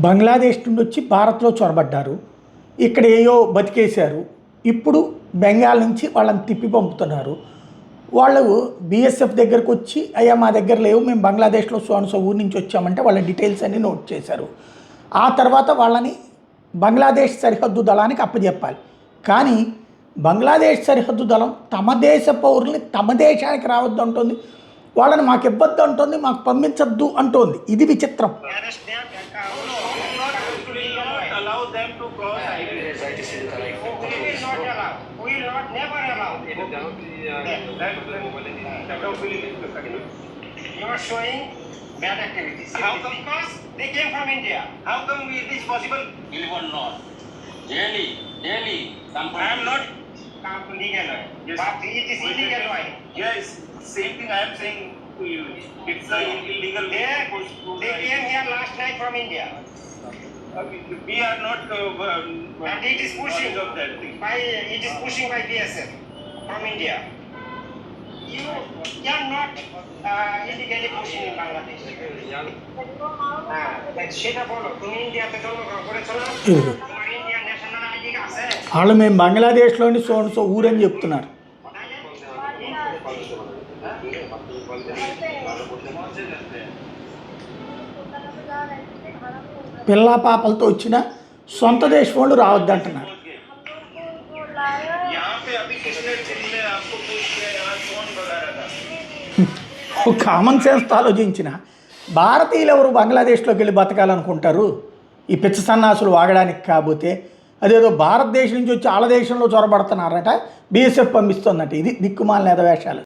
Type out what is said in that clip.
బంగ్లాదేశ్ నుండి వచ్చి భారత్లో చొరబడ్డారు. ఇక్కడ ఏయో బతికేశారు. ఇప్పుడు బెంగాల్ నుంచి వాళ్ళని తిప్పి పంపుతున్నారు. వాళ్ళు బీఎస్ఎఫ్ దగ్గరకు వచ్చి అయ్యా మా దగ్గర లేవు, మేము బంగ్లాదేశ్లో సో ఊరి నుంచి వచ్చామంటే వాళ్ళ డీటెయిల్స్ అన్నీ నోట్ చేశారు. ఆ తర్వాత వాళ్ళని బంగ్లాదేశ్ సరిహద్దు దళానికి అప్పచెప్పాలి. కానీ బంగ్లాదేశ్ సరిహద్దు దళం తమ దేశ పౌరుల్ని తమ దేశానికి రావద్దు అంటుంది, వాళ్ళని మాకు ఇవ్వద్దు అంటుంది, మాకు పంపించద్దు అంటోంది. ఇది విచిత్రం. You are showing bad activities. How come? Because they came from India. How come it is possible? You were not. Delhi. I am not legal. Yes. But it is illegal. Why? Yes, same thing I am saying to you. It's illegal. They came here last night from India. We are not. And it is pushing of that thing. It is pushing by BSF from India. You are not illegally pushing in Bangladesh. সেটা বলো, তুমি ইন্ডিয়াতে জন্মগ্রহণ করেছো না? তোমার Indian national ID আছে? వాళ్ళు మేము బంగ్లాదేశ్లోని సో ఊరని చెప్తున్నారు. పిల్ల పాపలతో వచ్చిన సొంత దేశం వాళ్ళు రావద్దంటున్నారు. కామన్ సెన్స్తో ఆలోచించిన భారతీయులు ఎవరు బంగ్లాదేశ్లోకి వెళ్ళి బతకాలనుకుంటారు? ఈ పిచ్చ సన్నాసులు వాగడానికి కాకపోతే అదేదో భారతదేశం నుంచి వచ్చి ఆల దేశంలో చొరబడుతున్నారట, బీఎస్ఎఫ్ పంపిస్తుందట. ఇది దిక్కుమాలిన ఎదవేషాలు.